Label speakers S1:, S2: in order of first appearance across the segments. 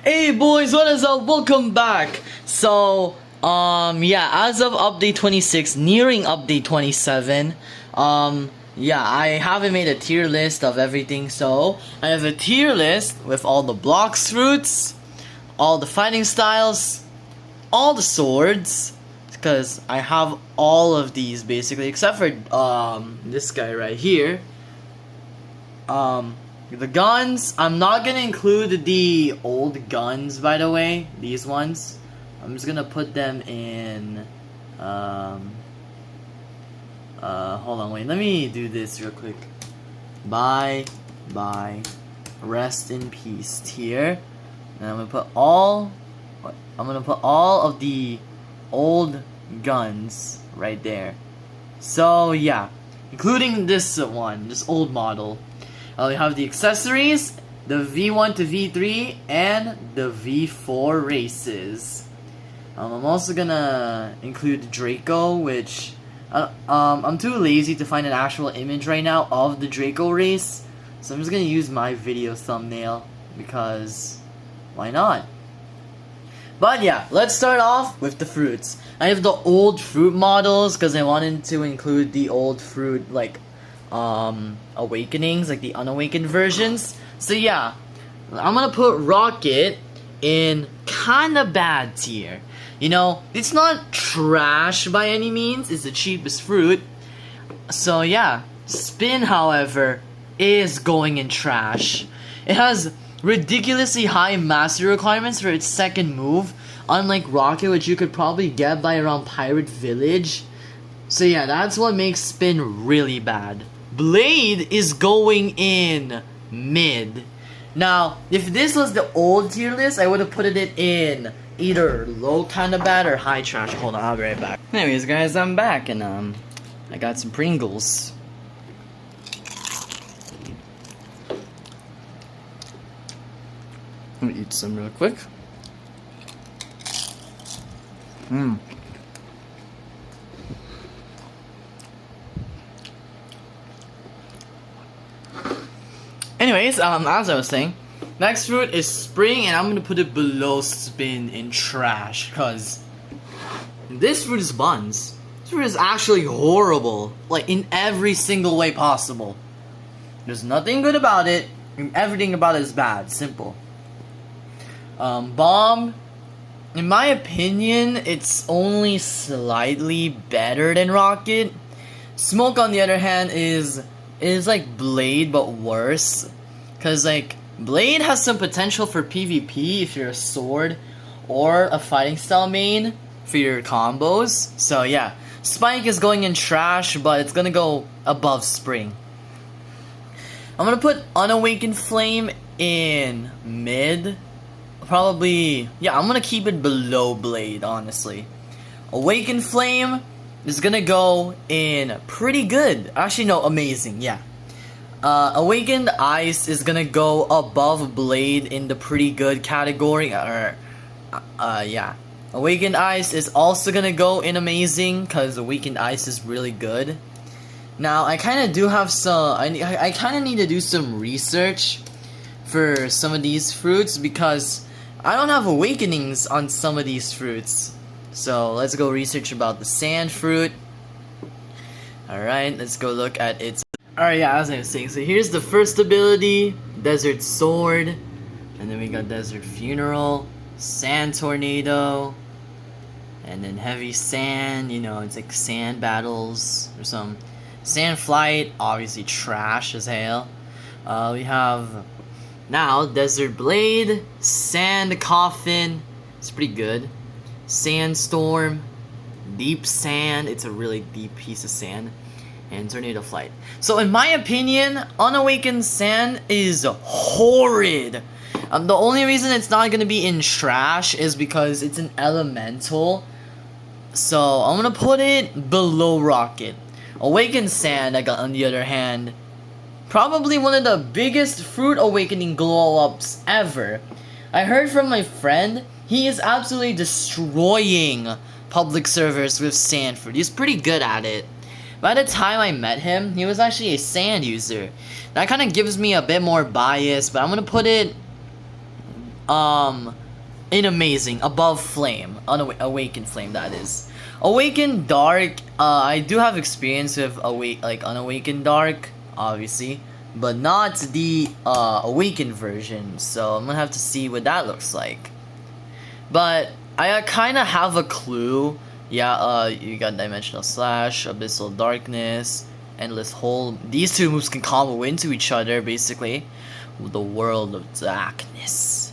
S1: Hey boys, what is up? Welcome back. So, yeah, as of update 26, nearing update 27, yeah, I haven't made a tier list of everything, so I have a tier list with all the Blox fruits, all the fighting styles, all the swords, because I have all of these basically, except for, this guy right here. The guns, I'm not gonna include the old guns, by the way, these ones. I'm just gonna put them in, hold on, wait, let me do this real quick. Bye, rest in peace tier. And I'm gonna put all of the old guns right there. So, yeah, including this one, this old model. We have the accessories, the V1 to V3, and the V4 races. I'm also gonna include Draco, which I'm too lazy to find an actual image right now of the Draco race, so I'm just gonna use my video thumbnail because why not? But yeah, let's start off with the fruits. I have the old fruit models because I wanted to include the old fruit like awakenings, like the unawakened versions. So yeah, I'm gonna put Rocket in kinda bad tier. You know, it's not trash by any means, it's the cheapest fruit. So yeah, Spin, however, is going in trash. It has ridiculously high mastery requirements for its second move, unlike Rocket, which you could probably get by around Pirate Village. So yeah, that's what makes Spin really bad. Blade is going in mid. Now, if this was the old tier list, I would have put it in either low kinda bad or high trash. Hold on, I'll be right back. Anyways, guys, I'm back and I got some Pringles. Let me eat some real quick. Anyways, as I was saying, next fruit is Spring, and I'm gonna put it below Spin in trash, cause this fruit is buns. This fruit is actually horrible, like in every single way possible. There's nothing good about it, and everything about it is bad. Simple. Bomb, in my opinion, it's only slightly better than Rocket. Smoke, on the other hand, is like Blade but worse, cause like Blade has some potential for PvP if you're a sword or a fighting style main for your combos. So yeah, Spike is going in trash, but it's gonna go above Spring. I'm gonna put Unawakened Flame in mid. Probably, yeah, I'm gonna keep it below Blade, honestly. Awakened Flame is gonna go in pretty good. Actually, no, amazing, yeah. Awakened Ice is gonna go above Blade in the pretty good category. Yeah. Awakened Ice is also gonna go in amazing, because Awakened Ice is really good. Now, I kinda do have some, I kinda need to do some research for some of these fruits, because I don't have awakenings on some of these fruits. So let's go research about the sand fruit. Alright, let's go look at its... Alright, yeah, as I was saying, so here's the first ability, Desert Sword. And then we got Desert Funeral, Sand Tornado, and then Heavy Sand, you know, it's like sand battles or some. Sand Flight, obviously trash as hell. We have now Desert Blade, Sand Coffin, it's pretty good. Sandstorm, Deep Sand, it's a really deep piece of sand, and Tornado Flight. So in my opinion, Unawakened Sand is horrid. The only reason it's not going to be in trash is because it's an elemental. So I'm going to put it below Rocket. Awakened Sand, on the other hand, probably one of the biggest fruit awakening glow ups ever. I heard from my friend, he is absolutely destroying public servers with sand fruit. He's pretty good at it. By the time I met him, he was actually a sand user. That kind of gives me a bit more bias, but I'm gonna put it in amazing, above flame, awakened flame, that is. Awakened dark, I do have experience with unawakened dark, obviously, but not the awakened version, so I'm gonna have to see what that looks like. But I kind of have a clue. Yeah, you got Dimensional Slash, Abyssal Darkness, Endless Hole. These two moves can combo into each other, basically. The World of Darkness.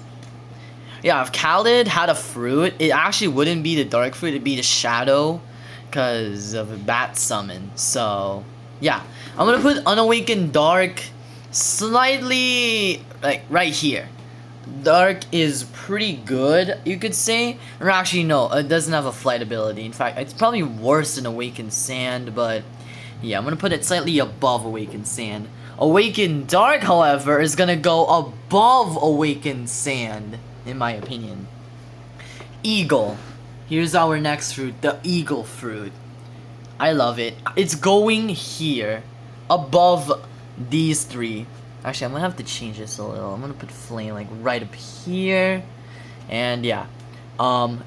S1: Yeah, if Khalid had a fruit, it actually wouldn't be the Dark Fruit, it'd be the Shadow, because of a Bat Summon. So, yeah. I'm gonna put Unawakened Dark slightly, like, right here. Dark is pretty good, you could say. Or actually, no, it doesn't have a flight ability. In fact, it's probably worse than Awakened Sand, but yeah, I'm gonna put it slightly above Awakened Sand. Awakened Dark, however, is gonna go above Awakened Sand, in my opinion. Eagle. Here's our next fruit, the Eagle Fruit. I love it. It's going here, above these three. Actually, I'm gonna have to change this a little. I'm gonna put Flame like right up here. And yeah.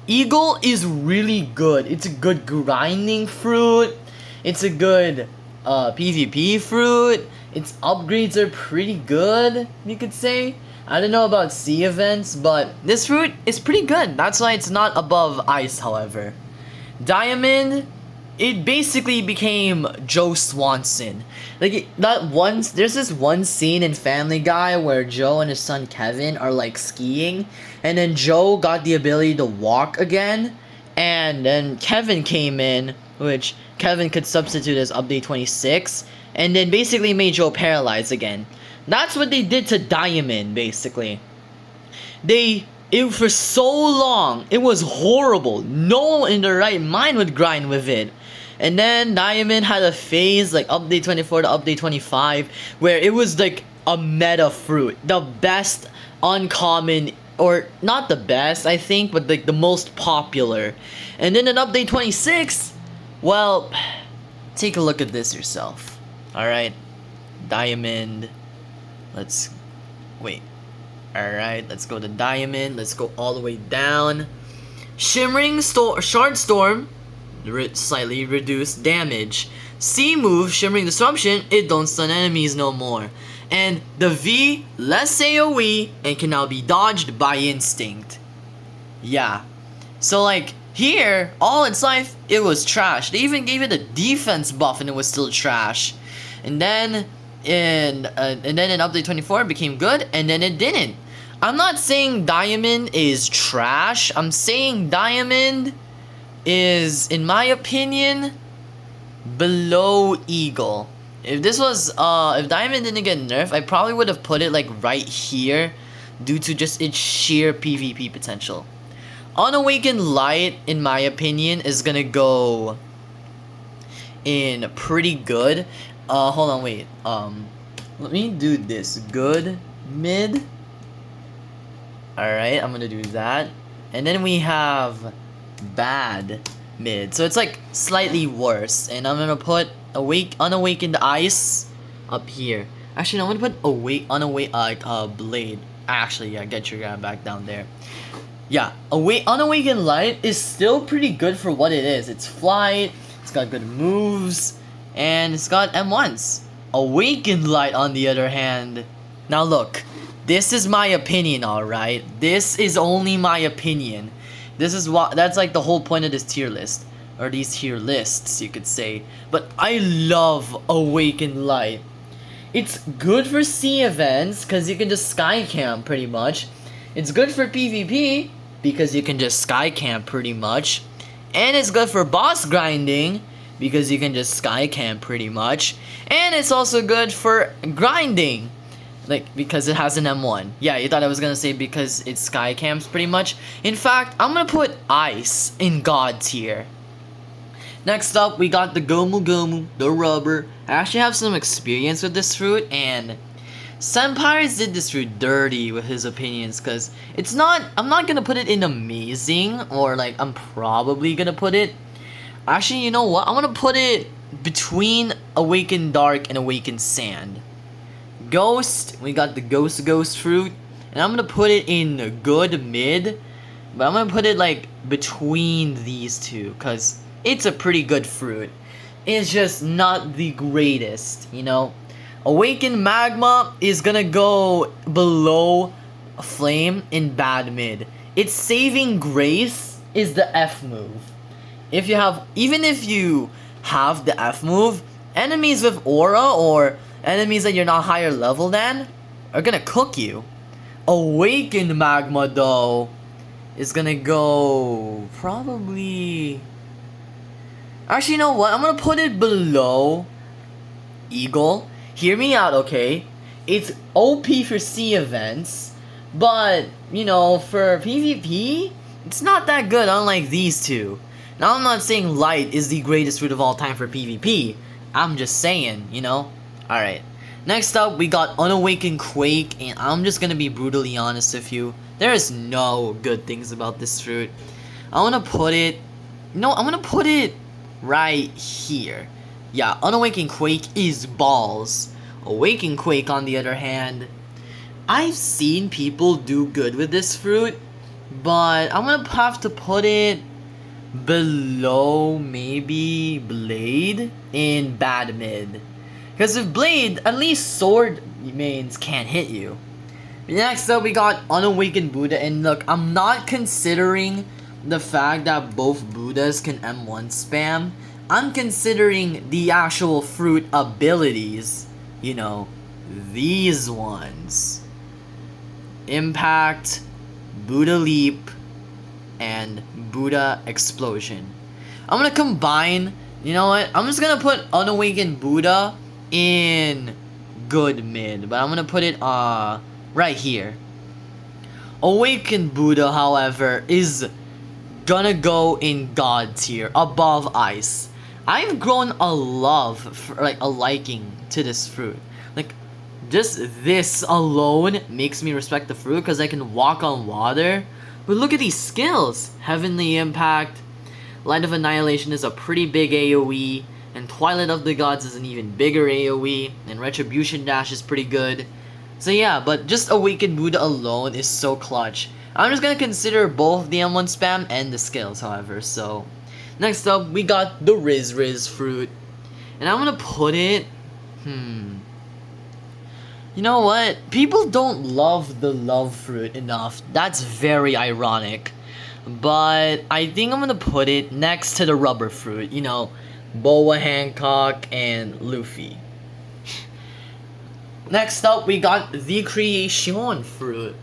S1: Eagle is really good. It's a good grinding fruit. It's a good PvP fruit. Its upgrades are pretty good, you could say. I don't know about sea events, but this fruit is pretty good. That's why it's not above ice, however. Diamond, it basically became Joe Swanson. Like, there's this one scene in Family Guy where Joe and his son Kevin are like skiing, and then Joe got the ability to walk again, and then Kevin came in, which Kevin could substitute as update 26, and then basically made Joe paralyzed again. That's what they did to Diamond, basically. For so long, it was horrible. No one in their right mind would grind with it. And then Diamond had a phase, like update 24 to update 25, where it was like a meta fruit. The best uncommon, or not the best, I think, but like the most popular. And then in update 26, well, take a look at this yourself. Alright, Diamond. Alright, let's go to Diamond. Let's go all the way down. Shimmering Shard Storm, slightly reduced damage. C move, Shimmering Disruption, it don't stun enemies no more. And the V, less AoE, and can now be dodged by instinct. Yeah. So like, here, all its life, it was trash. They even gave it a defense buff and it was still trash. And then in update 24 it became good, and then it didn't. I'm not saying Diamond is trash. I'm saying Diamond is, in my opinion, below Eagle. If Diamond didn't get nerfed, I probably would have put it like right here due to just its sheer PvP potential. Unawakened Light, in my opinion, is gonna go in pretty good. Hold on, wait. Let me do this. Good, mid. Alright, I'm gonna do that. And then we have bad, mid. So it's like slightly worse. And I'm gonna put Unawakened Ice up here. Actually, no, I'm gonna put Blade. Actually, yeah, get your guy back down there. Yeah, Unawakened Light is still pretty good for what it is. It's flight, it's got good moves, and it's got M1s. Awakened Light, on the other hand, now look, this is my opinion, alright? This is only my opinion. That's like the whole point of this tier list, or these tier lists, you could say. But I love Awakened Light. It's good for sea events, because you can just sky camp pretty much. It's good for PvP, because you can just sky camp pretty much. And it's good for boss grinding, because you can just sky camp pretty much. And it's also good for grinding, like, because it has an M1. Yeah, you thought I was gonna say because it sky camps pretty much. In fact, I'm gonna put Ice in God tier. Next up, we got the Gomu Gomu, the rubber. I actually have some experience with this fruit, and Senpires did this fruit dirty with his opinions, because I'm not gonna put it in amazing, or like, I'm probably gonna put it, actually, you know what, I'm gonna put it between Awakened Dark and Awakened Sand. Ghost, we got the Ghost fruit, And I'm gonna put it in good mid, but I'm gonna put it like between these two, because it's a pretty good fruit. It's just not the greatest, you know? Awakened Magma is gonna go below Flame in bad mid. Its saving grace is the F move. Even if you have the F move, enemies with aura or enemies that you're not higher level than are gonna cook you. Awakened Magma though is gonna go probably... Actually, you know what? I'm gonna put it below Eagle. Hear me out, okay? It's OP for C events, but, you know, for PvP, it's not that good, unlike these two. Now, I'm not saying Light is the greatest fruit of all time for PvP. I'm just saying, you know? Alright. Next up, we got Unawakened Quake, and I'm just gonna be brutally honest with you. There is no good things about this fruit. I wanna put it... No, I'm gonna put it right here. Yeah, Unawakened Quake is balls. Awakened Quake, on the other hand, I've seen people do good with this fruit, but I'm gonna have to put it below maybe Blade in bad mid. Because with Blade, at least sword mains can't hit you. Next up, we got Unawakened Buddha, and look, I'm not considering the fact that both Buddhas can M1 spam. I'm considering the actual fruit abilities. You know, these ones. Impact, Buddha Leap, and Buddha Explosion. I'm gonna combine, you know what? I'm just gonna put Unawakened Buddha in good mid, but I'm gonna put it right here. Awakened Buddha, however, is gonna go in God tier, above Ice. I've grown a love, for, like a liking to this fruit. Like, just this alone makes me respect the fruit because I can walk on water. But look at these skills. Heavenly Impact, Light of Annihilation is a pretty big AoE, and Twilight of the Gods is an even bigger AoE, and Retribution Dash is pretty good. So yeah, but just Awakened Buddha alone is so clutch. I'm just gonna consider both the M1 spam and the skills, however, so... Next up, we got the Riz fruit. And I'm gonna put it... You know what? People don't love the love fruit enough. That's very ironic. But I think I'm gonna put it next to the rubber fruit. You know, Boa Hancock and Luffy. Next up, we got the Creation fruit.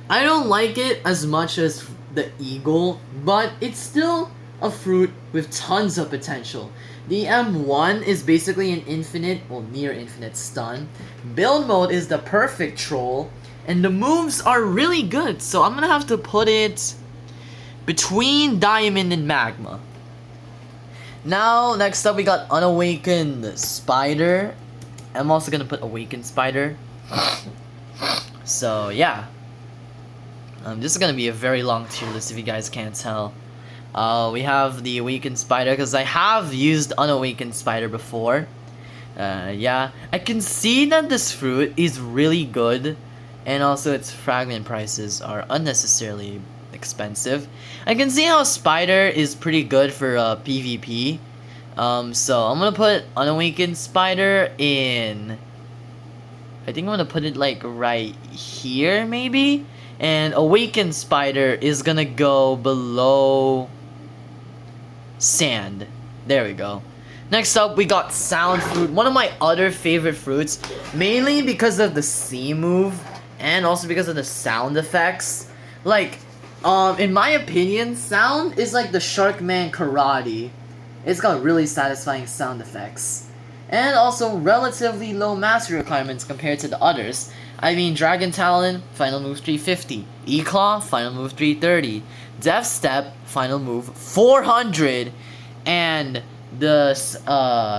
S1: I don't like it as much as the Eagle, but it's still a fruit with tons of potential. The M1 is basically an infinite, well, near infinite stun. Build mode is the perfect troll, and the moves are really good, so I'm gonna have to put it between Diamond and Magma. Now, next up we got Unawakened Spider. I'm also gonna put Awakened Spider. So, yeah. This is gonna be a very long tier list if you guys can't tell. We have the Awakened Spider, because I have used Unawakened Spider before. Yeah, I can see that this fruit is really good, and also its fragment prices are unnecessarily expensive. I can see how Spider is pretty good for PvP. So I'm gonna put Unawakened Spider in... I think I'm gonna put it like right here, maybe? And Awakened Spider is gonna go below... Sand. There we go. Next up, we got Sound Fruit, one of my other favorite fruits, mainly because of the C move, and also because of the sound effects. Like, in my opinion, Sound is like the Sharkman Karate. It's got really satisfying sound effects. And also relatively low mastery requirements compared to the others. I mean, Dragon Talon, final move 350. E-Claw, final move 330. Death Step, final move 400. And the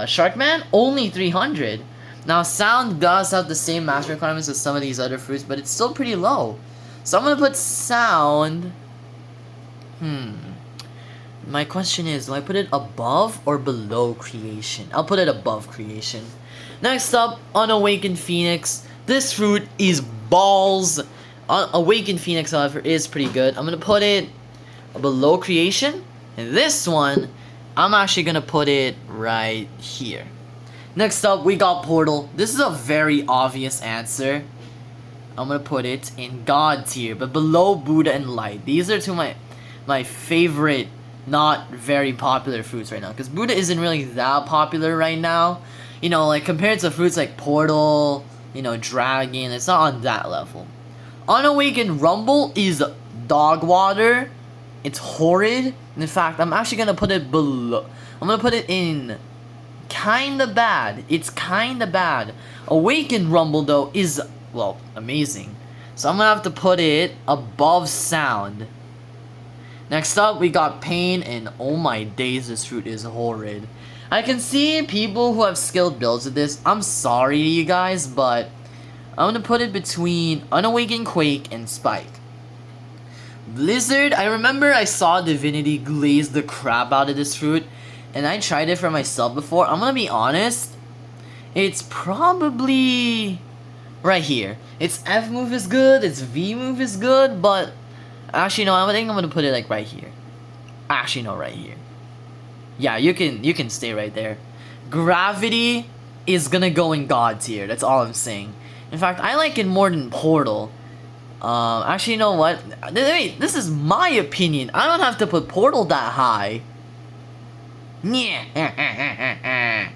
S1: Sharkman, only 300. Now, Sound does have the same mastery requirements as some of these other fruits, but it's still pretty low. So I'm gonna put Sound... My question is, do I put it above or below Creation? I'll put it above Creation. Next up, Unawakened Phoenix. This fruit is balls. Awakened Phoenix, however, is pretty good. I'm gonna put it below Creation. And this one, I'm actually gonna put it right here. Next up, we got Portal. This is a very obvious answer. I'm gonna put it in God tier, but below Buddha and Light. These are two of my favorite, not very popular fruits right now. Because Buddha isn't really that popular right now. You know, like compared to fruits like Portal, you know, Dragon, it's not on that level. Unawakened Rumble is dog water. It's horrid. In fact, I'm actually gonna put it below. I'm gonna put it in kinda bad. It's kinda bad. Awakened Rumble though is, well, amazing. So I'm gonna have to put it above Sound. Next up, we got Pain, and oh my days, this fruit is horrid. I can see people who have skilled builds with this. I'm sorry to you guys, but I'm gonna put it between Unawakened Quake and Spike. Blizzard, I remember I saw Divinity glaze the crap out of this fruit, and I tried it for myself before. I'm gonna be honest, it's probably right here. Its F move is good, its V move is good, but actually no, I think I'm gonna put it like right here. Actually no, right here. Yeah, you can stay right there. Gravity is gonna go in God tier. That's all I'm saying. In fact, I like it more than Portal. Actually, you know what? Wait, this is my opinion. I don't have to put Portal that high. Yeah.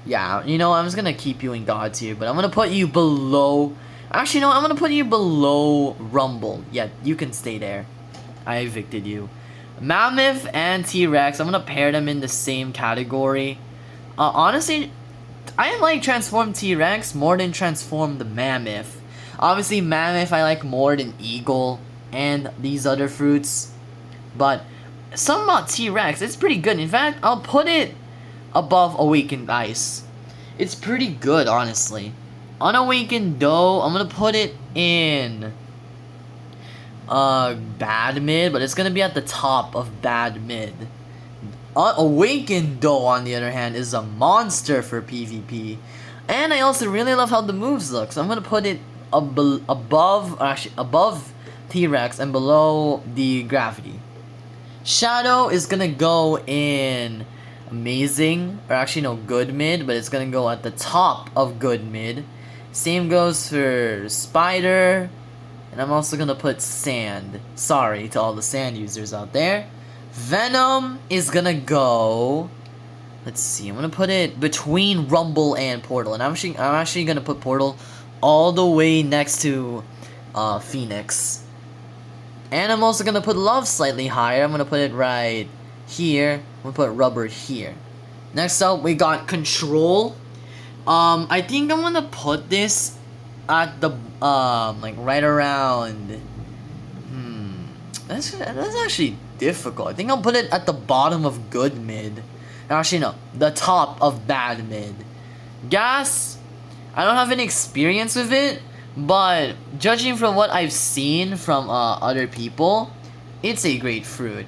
S1: Yeah, you know, I'm just gonna keep you in God tier, but I'm gonna put you below. Actually, no, I'm gonna put you below Rumble. Yeah, you can stay there. I evicted you. Mammoth and T-Rex, I'm gonna pair them in the same category. Honestly, I like Transform T-Rex more than Transform the Mammoth. Obviously, Mammoth I like more than Eagle and these other fruits. But something about T-Rex, it's pretty good. In fact, I'll put it above Awakened Ice. It's pretty good, honestly. Unawakened Dough, I'm gonna put it in bad mid, but it's gonna be at the top of bad mid. Awakened Dough, on the other hand, is a monster for PvP. And I also really love how the moves look, so I'm gonna put it above T-Rex and below the Gravity. Shadow is gonna go in amazing, or actually no, good mid, but it's gonna go at the top of good mid. Same goes for Spider, and I'm also gonna put Sand. Sorry to all the Sand users out there. Venom is gonna go, let's see, I'm gonna put it between Rumble and Portal, and I'm actually gonna put Portal all the way next to Phoenix. And I'm also gonna put Love slightly higher. I'm gonna put it right here. I'm gonna put Rubber here. Next up, we got Control. I think I'm gonna put this at the like right around. That's actually difficult. I think I'll put it at the bottom of good mid. Actually no, the top of bad mid. Gas, I don't have any experience with it, but judging from what I've seen from other people, it's a great fruit.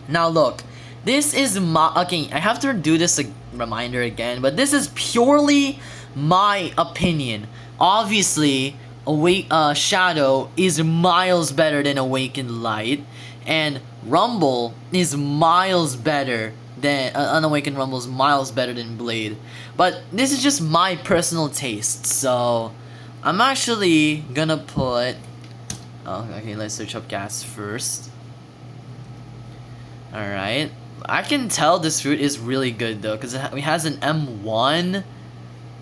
S1: Now look, this is okay, I have to do this a reminder again, but this is purely my opinion. Obviously, Shadow is miles better than Awakened Light, and Rumble is miles better than Unawakened Rumble is miles better than Blade. But this is just my personal taste, so I'm actually gonna put. Oh, okay, let's search up Gas first. All right, I can tell this fruit is really good though, because it has an M1.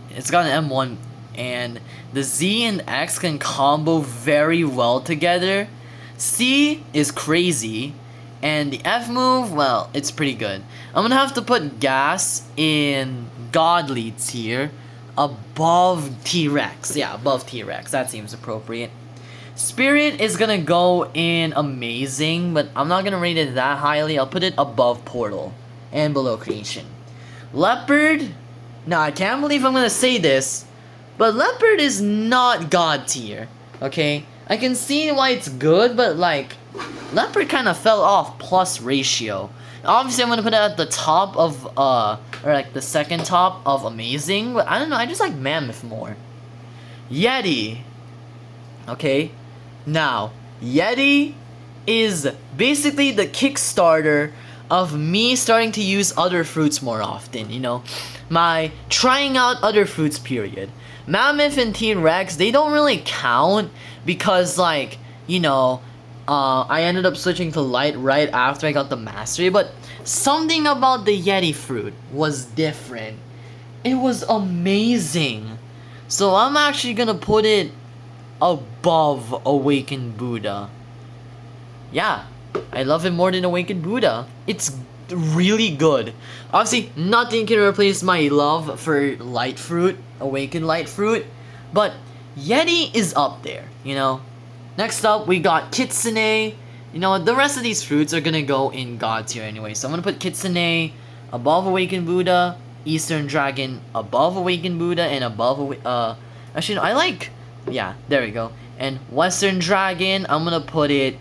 S1: It's got an M1. And the Z and X can combo very well together. C is crazy, and the F move, well, it's pretty good. I'm gonna have to put Gas in Godly tier above T-Rex. Yeah, above T-Rex. That seems appropriate. Spirit is gonna go in Amazing, but I'm not gonna rate it that highly. I'll put it above Portal and below Creation. Leopard, now I can't believe I'm gonna say this, but Leopard is not God tier, okay? I can see why it's good, but like, Leopard kind of fell off plus ratio. Obviously, I'm gonna put it at the top of, or like the second top of Amazing, but I don't know, I just like Mammoth more. Yeti. Okay? Now, Yeti is basically the Kickstarter of me starting to use other fruits more often, you know? My trying out other fruits period. Mammoth and T-Rex, they don't really count because, like, you know, I ended up switching to light right after I got the mastery, but something about the Yeti fruit was different. It was amazing. So I'm actually gonna put it above Awakened Buddha. Yeah, I love it more than Awakened Buddha. It's really good. Obviously, nothing can replace my love for light fruit, Awakened light fruit, but Yeti is up there, you know? Next up, we got Kitsune. You know what, the rest of these fruits are gonna go in God tier anyway, so I'm gonna put Kitsune above Awakened Buddha, Eastern Dragon above Awakened Buddha, and above, actually, no, I like, yeah, there we go. And Western Dragon, I'm gonna put it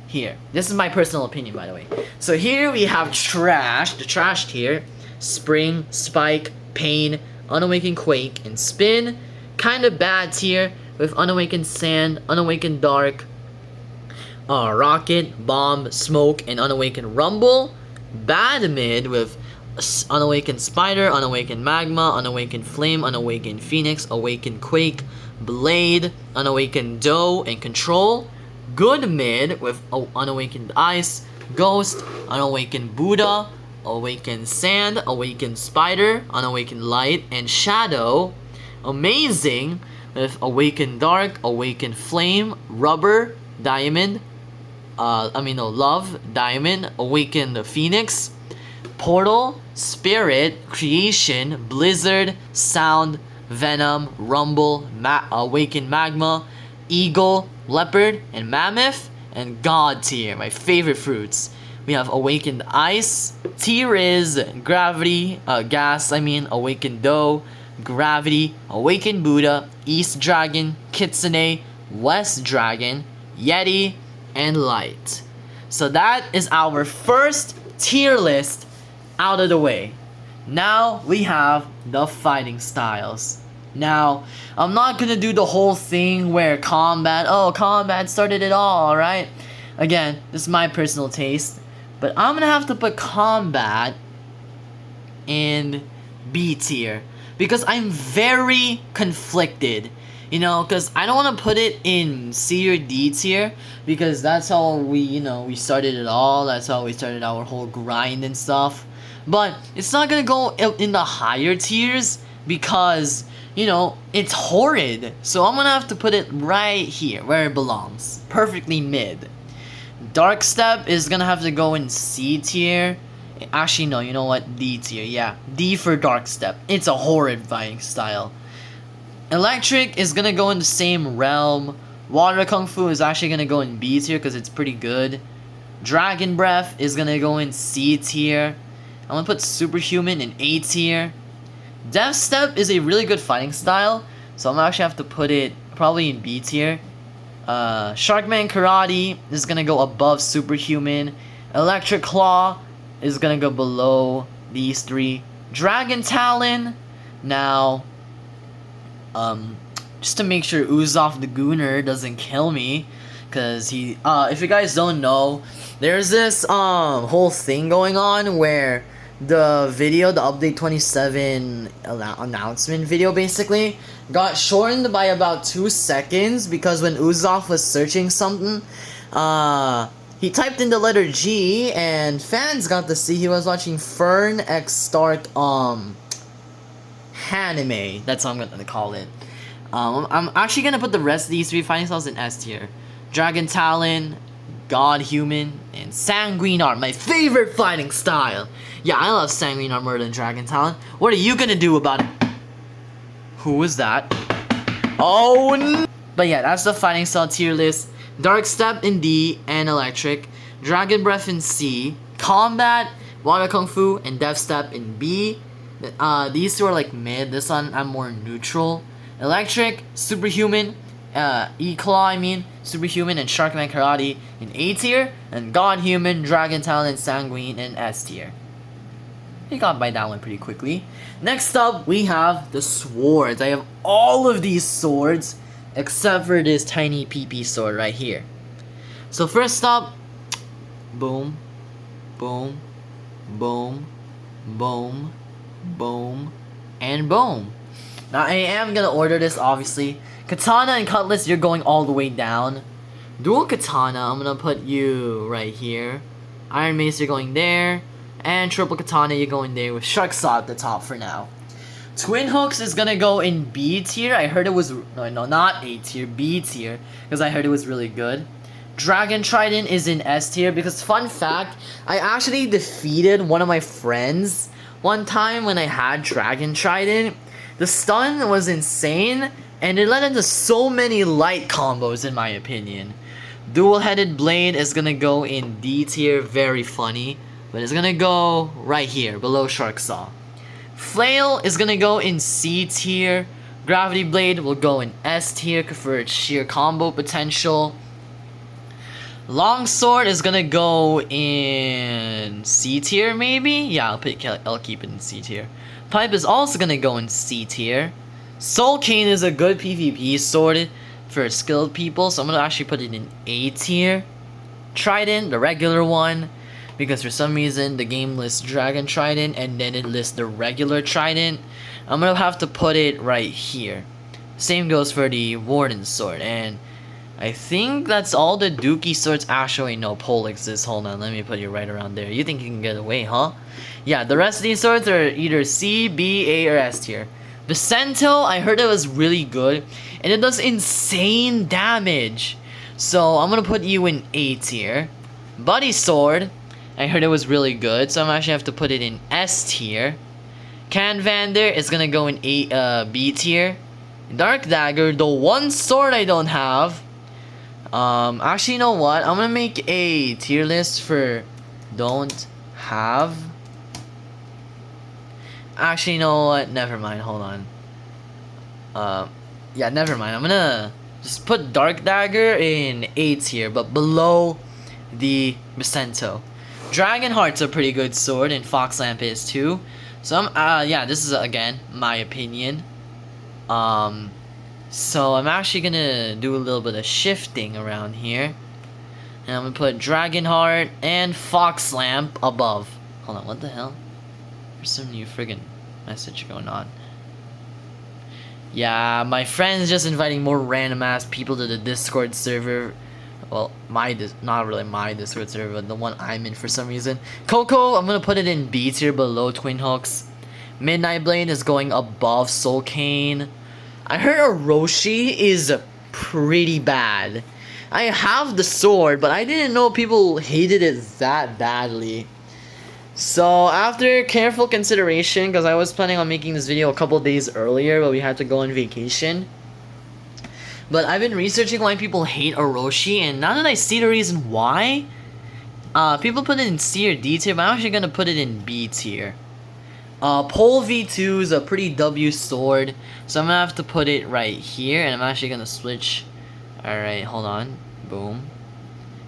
S1: here. This is my personal opinion, by the way. So here we have Trash, the Trash tier, Spring, Spike, Pain, Unawakened Quake, and Spin. Kinda bad tier with Unawakened Sand, Unawakened Dark, Rocket, Bomb, Smoke, and Unawakened Rumble. Bad mid with Unawakened Spider, Unawakened Magma, Unawakened Flame, Unawakened Phoenix, Awakened Quake, Blade, Unawakened Doe, and Control. Good mid with Unawakened Ice, Ghost, Unawakened Buddha, Awakened Sand, Awakened Spider, Unawakened Light, and Shadow. Amazing with Awakened Dark, Awakened Flame, Rubber, Diamond, Love, Diamond, Awakened Phoenix, Portal, Spirit, Creation, Blizzard, Sound, Venom, Rumble, Awakened Magma, Eagle, Leopard, and Mammoth, and God tier, my favorite fruits. We have Awakened Ice, T-Riz, Gravity, Awakened Doe, Gravity, Awakened Buddha, East Dragon, Kitsune, West Dragon, Yeti, and Light. So that is our first tier list out of the way. Now we have the fighting styles. Now, I'm not gonna do the whole thing where combat started it all, alright? Again, this is my personal taste, but I'm gonna have to put combat in B tier because I'm very conflicted, you know, because I don't want to put it in C or D tier because that's how we started it all. That's how we started our whole grind and stuff. But it's not gonna go in the higher tiers because, you know, it's horrid. So I'm gonna have to put it right here where it belongs, perfectly mid. Dark Step is gonna have to go in C tier. Actually, no, you know what? D tier, yeah. D for Dark Step. It's a horrid fighting style. Electric is gonna go in the same realm. Water Kung Fu is actually gonna go in B tier because it's pretty good. Dragon Breath is gonna go in C tier. I'm gonna put Superhuman in A tier. Death Step is a really good fighting style, so I'm gonna actually have to put it probably in B tier. Sharkman Karate is gonna go above Superhuman. Electric Claw is gonna go below these three. Dragon Talon, now, just to make sure Uzoff the Gooner doesn't kill me, cause he, if you guys don't know, there's this whole thing going on where the video, the update 27 announcement video basically, got shortened by about 2 seconds because when Uzoff was searching something, he typed in the letter G and fans got to see he was watching Fern X Stark anime. That's what I'm gonna call it. I'm actually gonna put the rest of these three fighting styles in S tier. Dragon Talon, God Human, and Sanguine Art, my favorite fighting style. Yeah, I love Sanguine Art more than Dragon Talon. What are you gonna do about it? Who was that? Oh no! But yeah, that's the fighting style tier list. Dark Step in D and Electric. Dragon Breath in C. Combat, Water Kung Fu, and Death Step in B. These two are like mid. This one I'm more neutral. Electric, Superhuman, E-Claw, Superhuman, and Sharkman Karate in A tier, and God Human, Dragon Talon, and Sanguine in S tier. He got by that one pretty quickly. Next up, we have the swords. I have all of these swords except for this tiny PP sword right here. So first up, boom, boom, boom, boom, boom, and boom. Now I am gonna order this obviously. Katana and Cutlass, you're going all the way down. Dual Katana, I'm gonna put you right here. Iron Mace, you're going there. And Triple Katana, you're going there with Shark Saw at the top for now. Twin Hooks is gonna go in B tier. I heard it was, no, not A tier, B tier. Because I heard it was really good. Dragon Trident is in S tier because, fun fact, I actually defeated one of my friends one time when I had Dragon Trident. The stun was insane, and it led into so many light combos in my opinion. Dual-headed Blade is gonna go in D tier, very funny, but it's gonna go right here, below Shark Saw. Flail is gonna go in C tier. Gravity Blade will go in S tier for its sheer combo potential. Longsword is gonna go in C tier, maybe? Yeah, I'll keep it in C tier. Pipe is also gonna go in C tier. Soul Cane is a good PvP sword for skilled people, so I'm gonna actually put it in A tier. Trident, the regular one, because for some reason the game lists Dragon Trident and then it lists the regular Trident. I'm gonna have to put it right here. Same goes for the Warden sword, and I think that's all the Dookie swords. Actually, no, Pole exists. Hold on, let me put you right around there. You think you can get away, huh? Yeah, the rest of these swords are either C, B, A, or S tier. Vicento, I heard it was really good, and it does insane damage. So I'm gonna put you in A tier. Buddy Sword, I heard it was really good, so I'm actually have to put it in S tier. Canvander is gonna go in B tier. Dark Dagger, the one sword I don't have. Actually, you know what? I'm gonna make a tier list for don't have. Actually, you know what? Never mind. Hold on. Yeah, never mind. I'm gonna just put Dark Dagger in A tier, but below the Vicento. Dragon Heart's a pretty good sword, and Fox Lamp is too. So yeah, this is again my opinion. So I'm actually gonna do a little bit of shifting around here. And I'm gonna put Dragonheart and Fox Lamp above. Hold on, what the hell? There's some new friggin' message going on. Yeah, my friend's just inviting more random ass people to the Discord server. Well, not really my Discord server, but the one I'm in for some reason. Coco, I'm gonna put it in B tier below Twin Hooks. Midnight Blade is going above Soul Cane. I heard Orochi is pretty bad. I have the sword, but I didn't know people hated it that badly. So after careful consideration, because I was planning on making this video a couple days earlier, but we had to go on vacation. But I've been researching why people hate Orochi, and now that I see the reason why, people put it in C or D tier, but I'm actually going to put it in B tier. Pole V2 is a pretty W sword, so I'm gonna have to put it right here, and I'm actually gonna switch. Alright, hold on. Boom.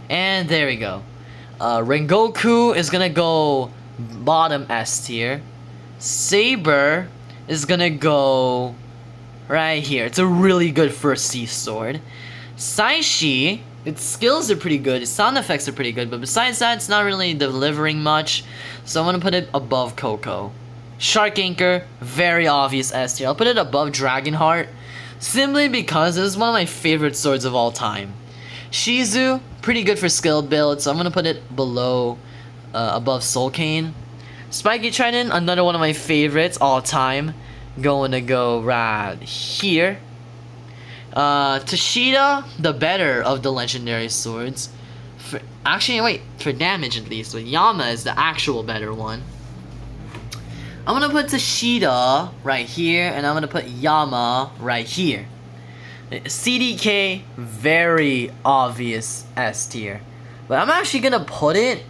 S1: And there we go. Rengoku is gonna go bottom S tier. Saber is gonna go right here. It's a really good first C sword. Saishi, its skills are pretty good, its sound effects are pretty good, but besides that, it's not really delivering much, so I'm gonna put it above Coco. Shark Anchor, very obvious S tier. I'll put it above Dragonheart, simply because this is one of my favorite swords of all time. Shizu, pretty good for skilled builds, so I'm gonna put it below, above Soul Cane. Spiky Trident, another one of my favorites all time, going to go right here. Tashida, the better of the legendary swords. Actually, wait, for damage at least, but Yama is the actual better one. I'm gonna put Tashida right here, and I'm gonna put Yama right here. CDK, very obvious S tier. But I'm actually gonna put it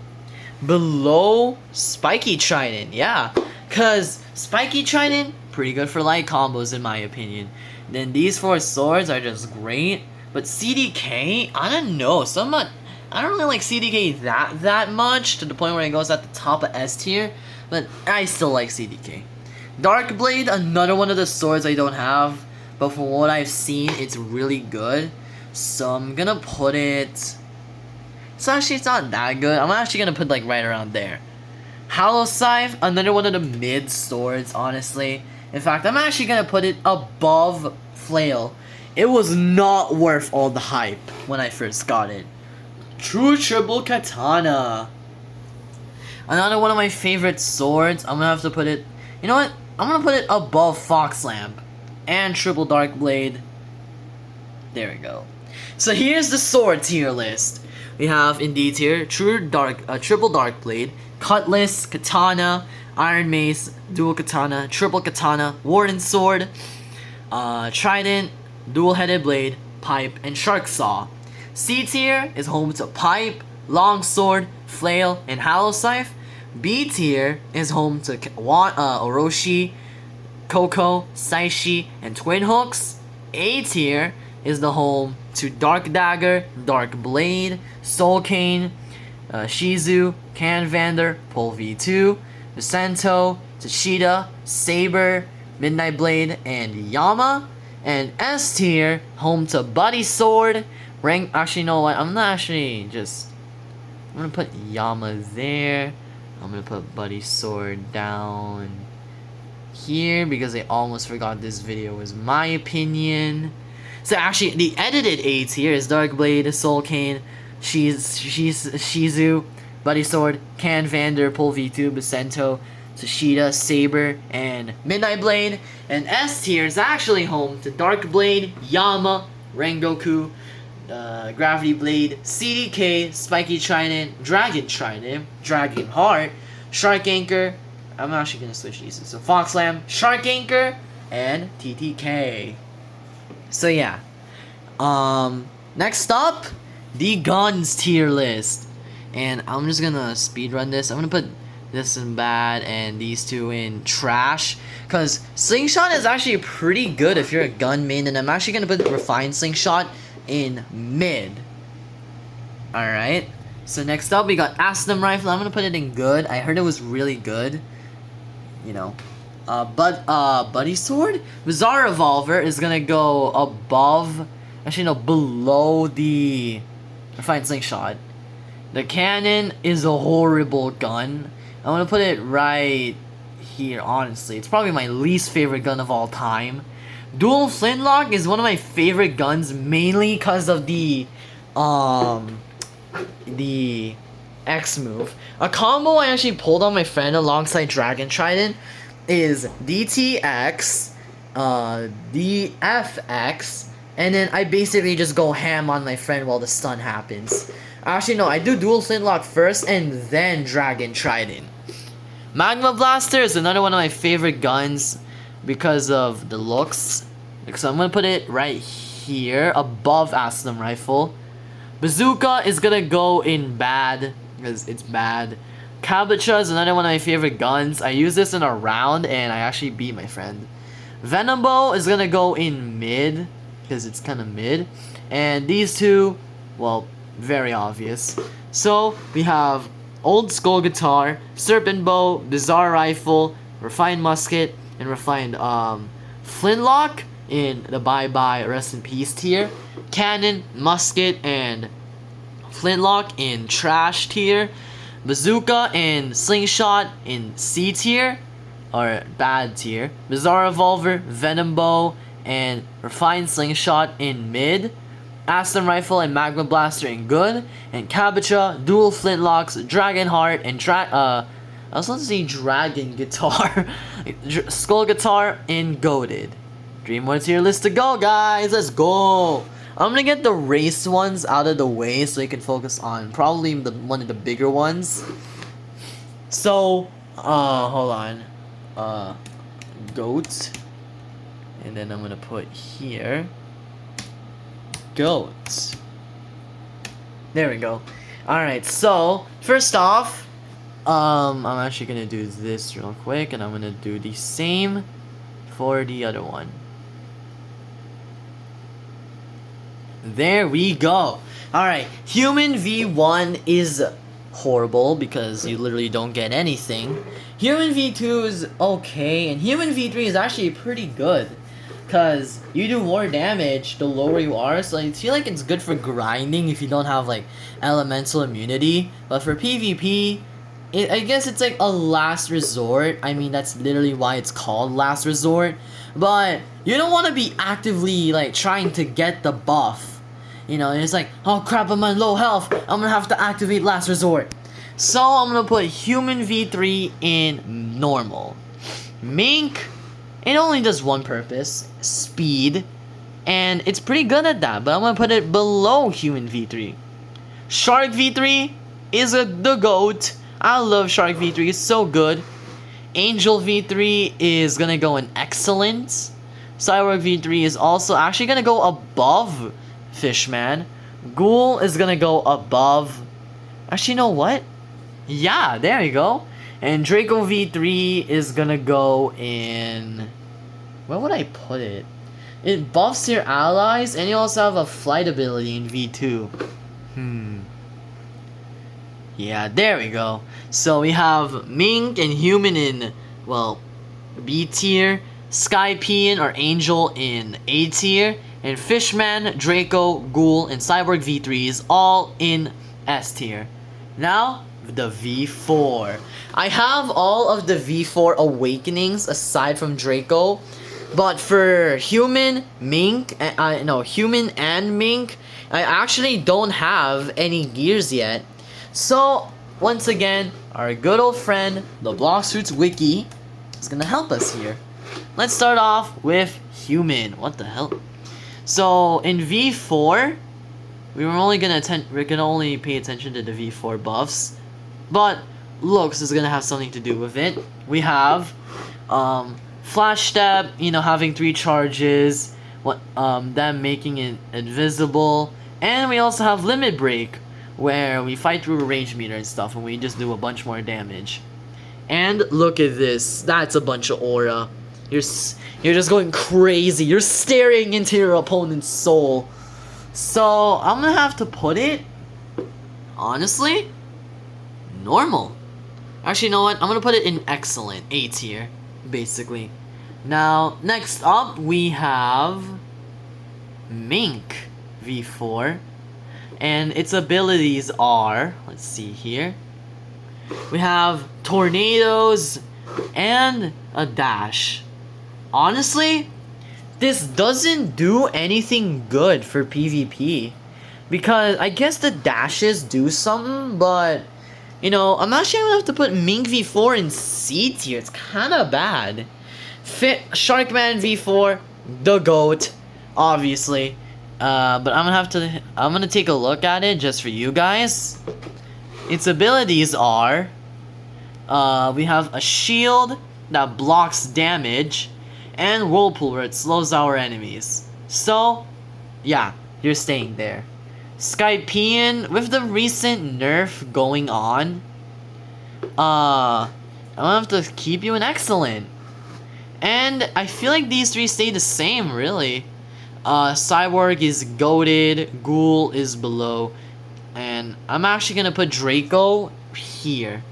S1: below Spiky Trident, yeah. Cause Spiky Trident, pretty good for light combos in my opinion. Then these four swords are just great. But CDK, I don't know, I don't really like CDK that much, to the point where it goes at the top of S tier. But I still like CDK. Dark Blade, another one of the swords I don't have. but from what I've seen, it's really good. So I'm gonna put it. So actually, it's not that good. I'm actually gonna put like right around there. Hollow Scythe, another one of the mid swords, honestly. In fact, I'm actually gonna put it above Flail. It was not worth all the hype when I first got it. True Triple Katana. Another one of my favorite swords. I'm gonna have to put it. You know what? I'm gonna put it above Fox Lamp and Triple Dark Blade. There we go. So here's the sword tier list. We have in D tier Triple Dark Blade, Cutlass, Katana, Iron Mace, Dual Katana, Triple Katana, Warden Sword, Trident, Dual-Headed Blade, Pipe, and Shark Saw. C tier is home to Pipe, Longsword, Flail, and Hollow Scythe. B tier is home to Orochi, Koko, Saishi, and Twin Hooks. A tier is the home to Dark Dagger, Dark Blade, Soul Cane, Shizu, Canvander, Pole V2, Vicento, Tashida, Saber, Midnight Blade, and Yama. And S tier, home to Buddy Sword, actually, you know what, I'm gonna put Yama there. I'm gonna put Buddy Sword down here because I almost forgot this video was my opinion. So actually, the edited A tier is Dark Blade, Soul Cane, Shizu, Buddy Sword, Canvander, Pole V2, Vicento, Tashida, Saber, and Midnight Blade. And S tier is actually home to Dark Blade, Yama, Rengoku, Gravity Blade, CDK, Spiky Trident, Dragon Trident, Dragon Heart, Shark Anchor. I'm actually gonna switch these. So Fox Lamb, Shark Anchor, and TTK. So yeah. Next up, the guns tier list. And I'm just gonna speedrun this. I'm gonna put this in bad and these two in trash. Because Slingshot is actually pretty good if you're a gun main. And I'm actually gonna put Refined Slingshot in mid. Alright. So next up we got Aslam Rifle. I'm gonna put it in good. I heard it was really good. You know. Buddy Sword? Bizarre Revolver is gonna go above, actually no, below the Refined Slingshot. The Cannon is a horrible gun. I'm gonna put it right here, honestly. It's probably my least favorite gun of all time. Dual Flintlock is one of my favorite guns, mainly because of the X move. A combo I actually pulled on my friend alongside Dragon Trident is DTX, DFX, and then I basically just go ham on my friend while the stun happens. Actually, no, I do Dual Flintlock first and then Dragon Trident. Magma Blaster is another one of my favorite guns because of the looks. So I'm gonna put it right here above Aslam Rifle. Bazooka is gonna go in bad because it's bad. Kabucha is another one of my favorite guns. I used this in a round and I actually beat my friend. Venom Bow is gonna go in mid because it's kind of mid. And these two, well, very obvious. So we have Old Skull Guitar, Serpent Bow, Bizarre Rifle, Refined Musket, and Refined Flintlock in the bye-bye rest in peace tier. Cannon, Musket, and Flintlock in trash tier. Bazooka and Slingshot in C tier, or bad tier. Bizarre Revolver, Venom Bow, and Refined Slingshot in mid. Aslam Rifle and Magma Blaster in good. And Kabucha, Dual Flintlocks, Dragon Heart, and I was supposed to say Dragon Guitar. Skull Guitar in goated. Dream One tier list to go, guys. Let's go. I'm gonna get the race ones out of the way so you can focus on probably one of the bigger ones. So, hold on. Goat. And then I'm gonna put here. Goat. There we go. Alright, so, first off, I'm actually gonna do this real quick and I'm gonna do the same for the other one. There we go. Alright, Human V1 is horrible because you literally don't get anything. Human V2 is okay, and Human V3 is actually pretty good. Cause you do more damage the lower you are, so I feel like it's good for grinding if you don't have like elemental immunity. But for PvP, I guess it's like a last resort. I mean, that's literally why it's called last resort. But you don't want to be actively like trying to get the buff. You know, it's like, oh crap, I'm on low health. I'm gonna have to activate last resort. So I'm gonna put human V3 in normal. Mink, it only does one purpose, speed, and it's pretty good at that, but I'm gonna put it below human V3. Shark V3 is the GOAT. I love Shark V3, it's so good. Angel V3 is gonna go in excellent. Cyborg V3 is also actually gonna go above Fishman. Ghoul is gonna go above. Actually, you know what? Yeah, there you go. And Draco V3 is gonna go in. Where would I put it? It buffs your allies, and you also have a flight ability in V2. Yeah, there we go. So we have Mink and Human in, well, B tier, Skypean or Angel in A tier, and Fishman, Draco, Ghoul, and Cyborg V3 is all in S tier. Now, the V4. I have all of the V4 awakenings aside from Draco, but for Human, Mink, Human and Mink, I actually don't have any gears yet. So, once again, our good old friend, the Blox Wiki, is gonna help us here. Let's start off with Human. What the hell? So, in V4, we're gonna only pay attention to the V4 buffs, but looks is gonna have something to do with it. We have Flash Step, having 3 charges, them making it invisible, and we also have Limit Break, where we fight through a range meter and stuff, and we just do a bunch more damage. And look at this, that's a bunch of aura. You're just going crazy. You're staring into your opponent's soul. So I'm gonna have to put it, honestly, normal. Actually, you know what? I'm gonna put it in excellent, A tier, basically. Now, next up, we have Mink V4. And its abilities are, let's see here. We have tornadoes and a dash. Honestly, this doesn't do anything good for PvP. Because I guess the dashes do something, but I'm actually gonna have to put Mink V4 in C tier. It's kinda bad. Sharkman V4, the GOAT, obviously. But I'm gonna take a look at it just for you guys. Its abilities are, we have a shield that blocks damage, and Whirlpool where it slows our enemies. So, yeah, you're staying there. Skypean, with the recent nerf going on, I'm gonna have to keep you in excellent. And I feel like these 3 stay the same, really. Cyborg is goated, Ghoul is below, and I'm actually gonna put Draco here.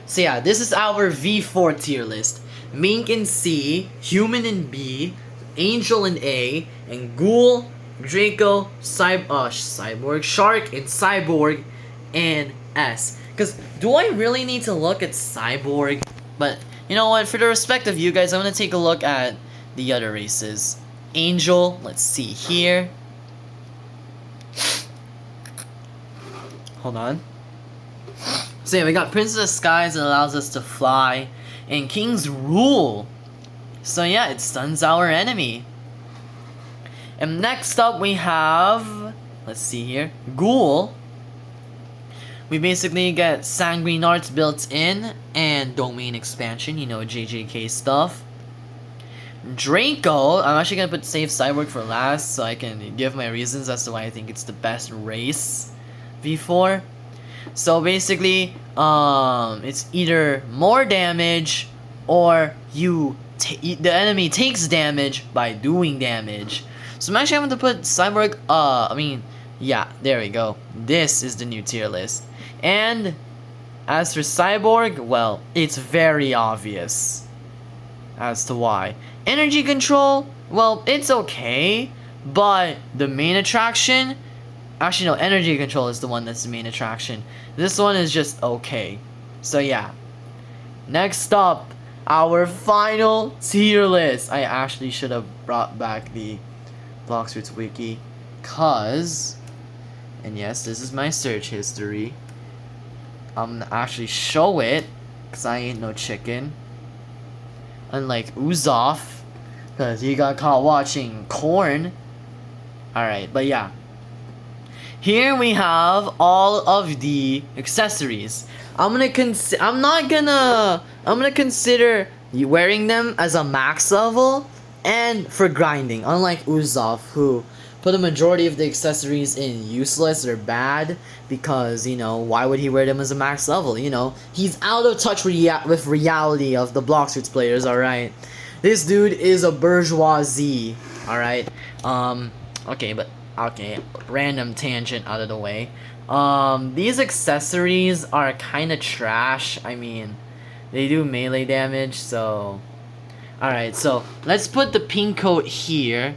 S1: So yeah, this is our V4 tier list. Mink in C, Human in B, Angel in A, and Ghoul, Draco, Cyborg, Shark, and Cyborg in S. Because do I really need to look at Cyborg? But you know what, for the respect of you guys, I'm gonna take a look at the other races. Angel, let's see here. Hold on. So yeah, we got Princess of Skies that allows us to fly, and King's Rule. So yeah, it stuns our enemy. And next up we have, let's see here, Ghoul. We basically get Sanguine Arts built in, and Domain Expansion, JJK stuff. Draco, I'm actually gonna put Save Cyborg for last, so I can give my reasons as to why I think it's the best race V4. So basically, it's either more damage or the enemy takes damage by doing damage. So I'm actually going to put Cyborg. Yeah, there we go. This is the new tier list. And as for Cyborg, well, it's very obvious. as to why. Energy control, well, it's okay, but the main attraction, actually no, energy control is the one that's the main attraction. This one is just okay. So yeah. Next up, our final tier list. I actually should have brought back the Blox Roots wiki, cause, and yes, this is my search history. I'm gonna actually show it, cause I ain't no chicken. Unlike Uzoff, cause he got caught watching corn. Alright, but yeah. Here we have all of the accessories. I'm gonna consider wearing them as a max level and for grinding. Unlike Uzoff, who put a majority of the accessories in useless or bad because, you know, why would he wear them as a max level? You know, he's out of touch with reality of the Blox Roots players. All right, this dude is a bourgeoisie. All right. Okay, random tangent out of the way. These accessories are kind of trash. I mean, they do melee damage, so. Alright, so let's put the pink coat here.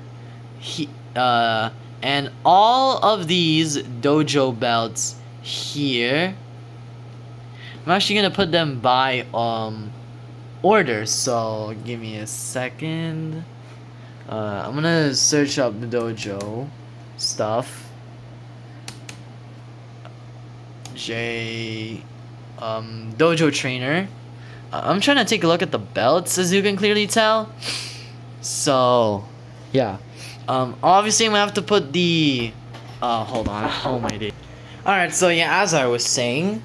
S1: And all of these dojo belts here. I'm actually gonna put them by order, so give me a second. I'm gonna search up the dojo stuff. Dojo trainer. I'm trying to take a look at the belts, as you can clearly tell. So, yeah. Obviously I'm gonna have to put the hold on. Oh my day. Alright, so yeah, as I was saying,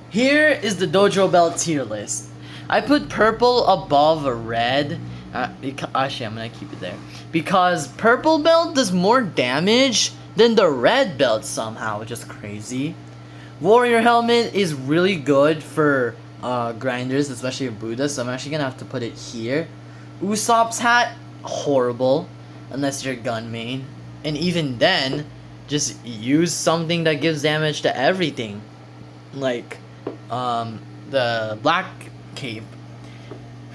S1: here is the dojo belt tier list. I put purple above red. Actually, I'm gonna keep it there. Because purple belt does more damage than the red belt somehow, which is crazy. Warrior helmet is really good for grinders, especially Buddha, so I'm actually gonna have to put it here. Usopp's hat, horrible, unless you're gun main. And even then, just use something that gives damage to everything. Like, the black cape.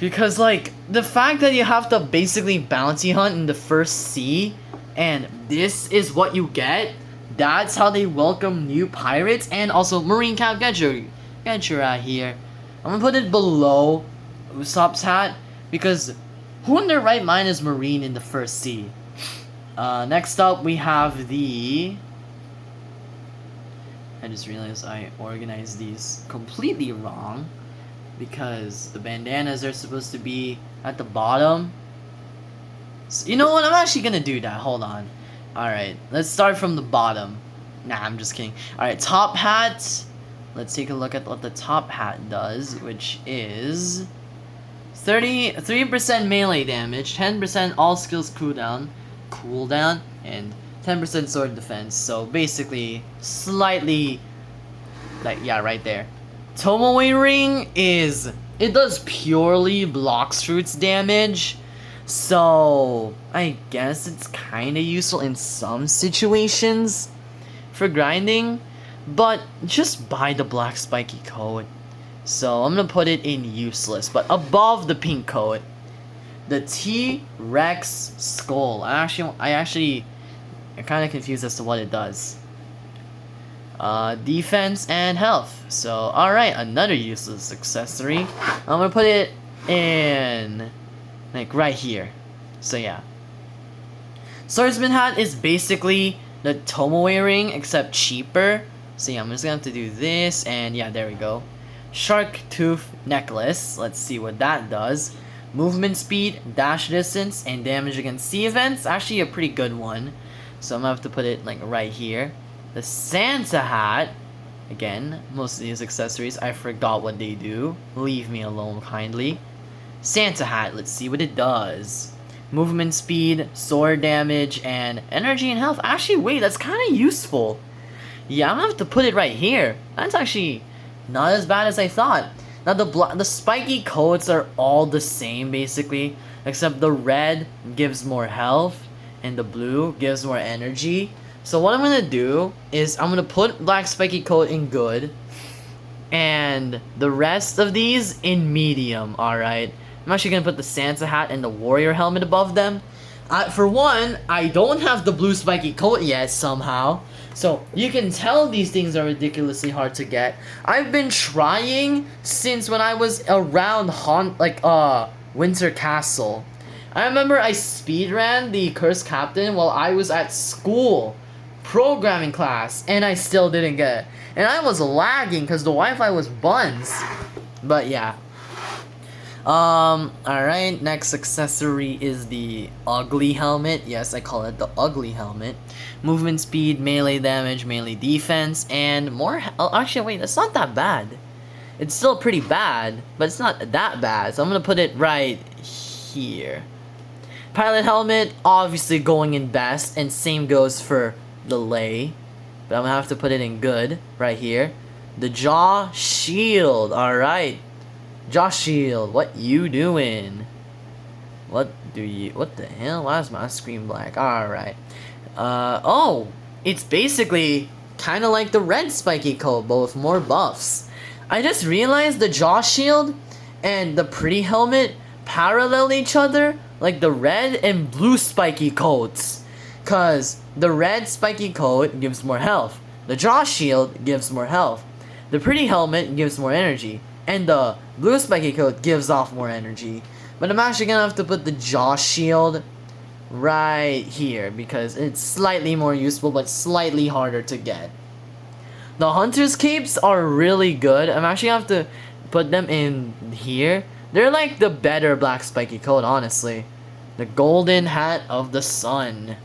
S1: Because, like, the fact that you have to basically bounty hunt in the first sea, and this is what you get, that's how they welcome new pirates. And also, Marine Cap, get your out here. I'm gonna put it below Usopp's hat, because who in their right mind is Marine in the first sea? Next up, we have the... I just realized I organized these completely wrong, because the bandanas are supposed to be at the bottom. So, you know what? I'm actually gonna do that. Hold on. Alright, let's start from the bottom. Nah, I'm just kidding. Alright, top hat. Let's take a look at what the top hat does, which is 33% melee damage, 10% all skills cooldown, and 10% sword defense. So basically, slightly, like, yeah, right there. Tomoe ring it does purely Blox Roots damage, so I guess it's kind of useful in some situations for grinding, but just buy the black spiky coat. So I'm gonna put it in useless, but above the pink coat, the T-Rex skull. I'm kind of confused as to what it does. Defense and health. So, alright, another useless accessory. I'm gonna put it in, like, right here. So, yeah. Swordsman hat is basically the Tomoe ring, except cheaper. So, yeah, I'm just gonna have to do this, and yeah, there we go. Shark tooth necklace. Let's see what that does. Movement speed, dash distance, and damage against sea events. Actually, a pretty good one. So, I'm gonna have to put it, like, right here. The Santa hat, again, most of these accessories, I forgot what they do. Leave me alone, kindly. Santa hat, let's see what it does. Movement speed, sword damage, and energy and health. Actually, wait, that's kind of useful. Yeah, I'm gonna have to put it right here. That's actually not as bad as I thought. Now, the spiky coats are all the same, basically, except the red gives more health, and the blue gives more energy. So what I'm gonna do is I'm gonna put black spiky coat in good, and the rest of these in medium. Alright, I'm actually gonna put the Santa hat and the warrior helmet above them. For one, I don't have the blue spiky coat yet somehow. So you can tell these things are ridiculously hard to get. I've been trying since when I was around Winter Castle. I remember I speedran the Cursed Captain while I was at school, programming class, and I still didn't get it. And I was lagging because the Wi-Fi was buns. But yeah. Alright, next accessory is the ugly helmet. Yes, I call it the ugly helmet. Movement speed, melee damage, melee defense, and more. Actually, wait, that's not that bad. It's still pretty bad, but it's not that bad. So I'm gonna put it right here. Pilot helmet, obviously going in best, and same goes for the lay. But I'm gonna have to put it in good right here. The jaw shield, alright. Jaw shield, what you doing? What the hell? Why is my screen black? Alright. Oh, it's basically kind of like the red spiky coat, but with more buffs. I just realized the jaw shield and the pretty helmet parallel each other like the red and blue spiky coats. Cause the red spiky coat gives more health. The jaw shield gives more health. The pretty helmet gives more energy. And the blue spiky coat gives off more energy. But I'm actually gonna have to put the jaw shield right here because it's slightly more useful but slightly harder to get. The hunter's capes are really good. I'm actually gonna have to put them in here. They're like the better black spiky coat, honestly. The golden hat of the sun.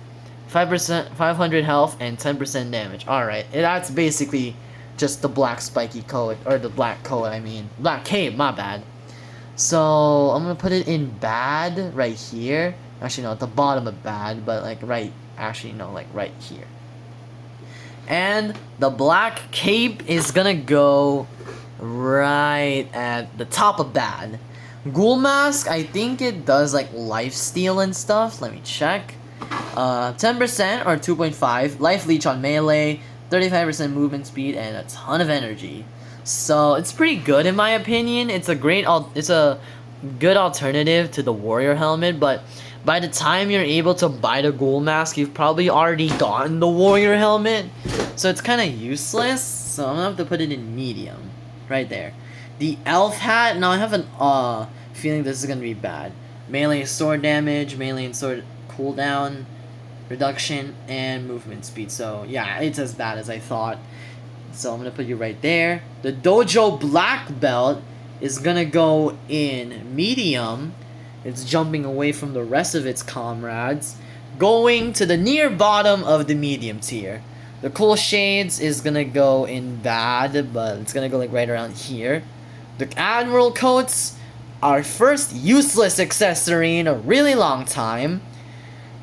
S1: 5%, 500 health and 10% damage. Alright, that's basically just the black spiky coat, or the black coat, I mean. Black cape, my bad. So, I'm gonna put it in bad right here. Actually, no, at the bottom of bad, but like right here. And the black cape is gonna go right at the top of bad. Ghoul mask, I think it does like lifesteal and stuff. Let me check. 10% or 2.5 life leech on melee, 35% movement speed, and a ton of energy. So it's pretty good in my opinion. It's a good alternative to the warrior helmet, but by the time you're able to buy the ghoul mask, you've probably already gotten the warrior helmet. So it's kind of useless. So I'm gonna have to put it in medium, right there. The elf hat. Now I have an feeling this is gonna be bad. Melee sword damage, melee and sword cooldown reduction, and movement speed. So yeah, it's as bad as I thought. So I'm gonna put you right there. The dojo black belt is gonna go in medium. It's jumping away from the rest of its comrades, going to the near bottom of the medium tier. The cool shades is gonna go in bad, but it's gonna go like right around here. The admiral coats, our first useless accessory in a really long time.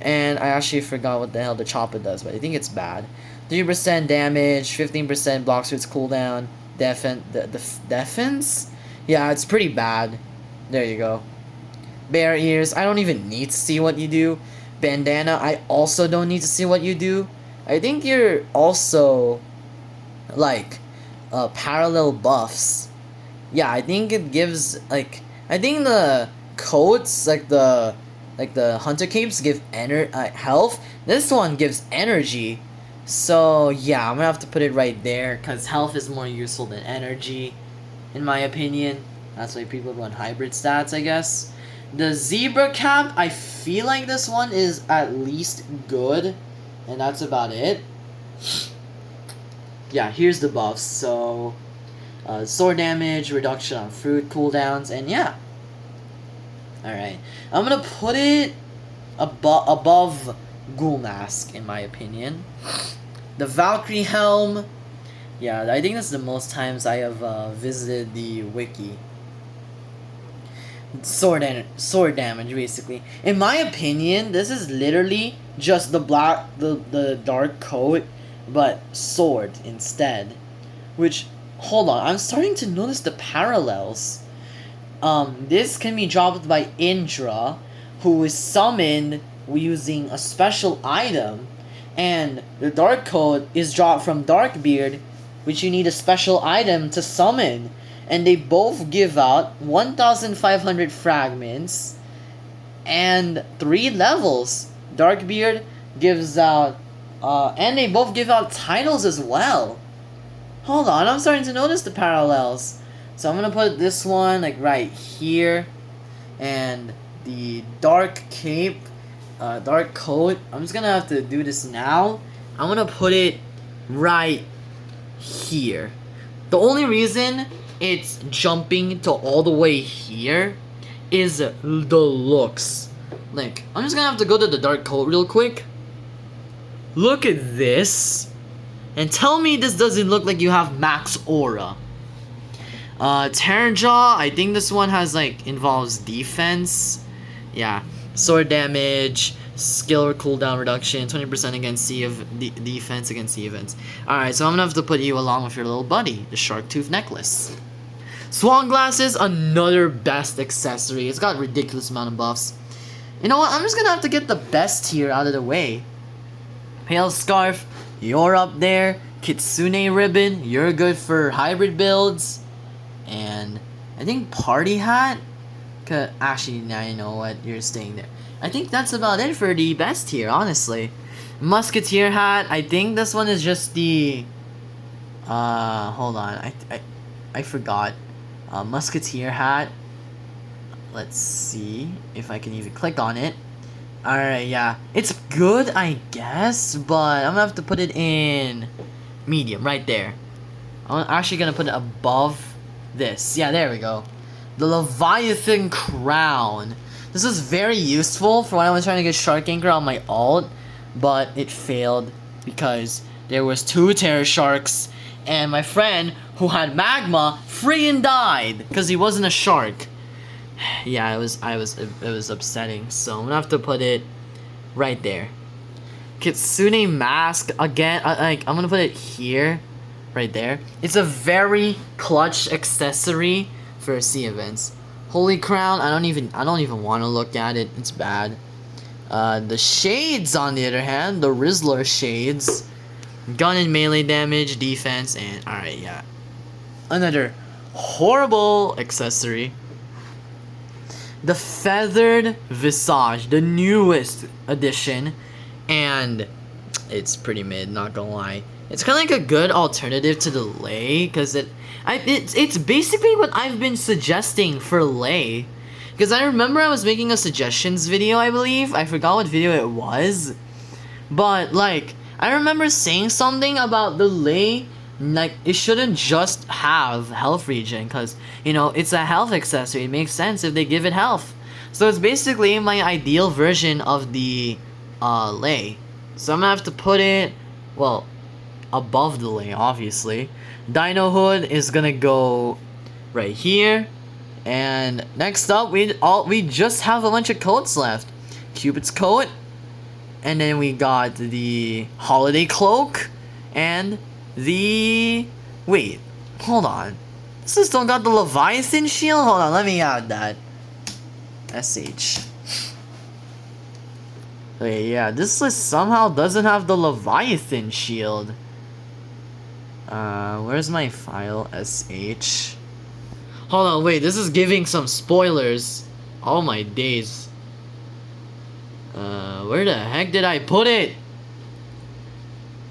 S1: And I actually forgot what the hell the chopper does, but I think it's bad. 3% damage, 15% blocks its cooldown, defense? Yeah, it's pretty bad. There you go. Bear ears, I don't even need to see what you do. Bandana, I also don't need to see what you do. I think you're also like parallel buffs. Yeah, I think it gives like, I think the coats like the hunter capes give health. This one gives energy. So yeah, I'm gonna have to put it right there because health is more useful than energy, in my opinion. That's why people run hybrid stats, I guess. The zebra cap, I feel like this one is at least good, and that's about it. Yeah, here's the buffs. So sword damage, reduction on fruit cooldowns, and yeah. Alright, I'm gonna put it above Ghoul Mask, in my opinion. The Valkyrie Helm, yeah, I think that's the most times I have visited the wiki. Sword damage, basically. In my opinion, this is literally just the dark coat, but sword instead. Which, hold on, I'm starting to notice the parallels. This can be dropped by Indra, who is summoned using a special item, and the dark coat is dropped from Darkbeard, which you need a special item to summon. and they both give out 1,500 fragments and 3 levels. Darkbeard gives out, and they both give out titles as well. Hold on, I'm starting to notice the parallels. So I'm gonna put this one like right here, and the dark cape, dark coat. I'm just gonna have to do this now. I'm gonna put it right here. The only reason it's jumping to all the way here is the looks. Like, I'm just gonna have to go to the dark coat real quick. Look at this. And tell me this doesn't look like you have max aura. Terrorjaw, I think this one has like involves defense. Yeah. Sword damage, skill cooldown reduction, 20% against sea of defense against sea events. Alright, so I'm gonna have to put you along with your little buddy, the shark tooth necklace. Swan glasses, another best accessory. It's got a ridiculous amount of buffs. You know what? I'm just gonna have to get the best tier out of the way. Pale scarf, you're up there. Kitsune ribbon, you're good for hybrid builds. And I think party hat. Actually, now you know what, you're staying there. I think that's about it for the best tier, honestly. Musketeer hat, I think this one is just the hold on, I forgot. Musketeer hat. Let's see if I can even click on it. Alright, yeah. It's good, I guess, but I'm gonna have to put it in medium, right there. I'm actually gonna put it above this. Yeah, there we go. The Leviathan Crown. This is very useful for when I was trying to get Shark Anchor on my ult, but it failed because there was 2 Terror Sharks, and my friend who had Magma freaking died because he wasn't a shark. Yeah, it was upsetting. So I'm gonna have to put it right there. Kitsune mask again. I'm gonna put it here, right there. It's a very clutch accessory for sea events. Holy crown. I don't even want to look at it. It's bad. The shades, on the other hand, the Rizzler shades, gun and melee damage, defense, and alright, yeah. Another horrible accessory. The Feathered Visage, the newest edition, and it's pretty mid, not gonna lie. It's kind of like a good alternative to the Lei, because it's basically what I've been suggesting for Lei. Because I remember I was making a suggestions video, I believe. I forgot what video it was. But, like, I remember saying something about the Lei. Like, it shouldn't just have health regen, because, you know, it's a health accessory. It makes sense if they give it health. So it's basically my ideal version of the Lei. So I'm gonna have to put it, well, above the Lei, obviously. Dino Hood is gonna go right here. And next up, we just have a bunch of coats left. Cupid's coat, and then we got the Holiday Cloak, and the... Wait, hold on. This is still got the Leviathan shield? Hold on, let me add that. SH. Okay, yeah, this list somehow doesn't have the Leviathan shield. Where's my file? SH. Hold on, wait, this is giving some spoilers. Oh my days. Where the heck did I put it?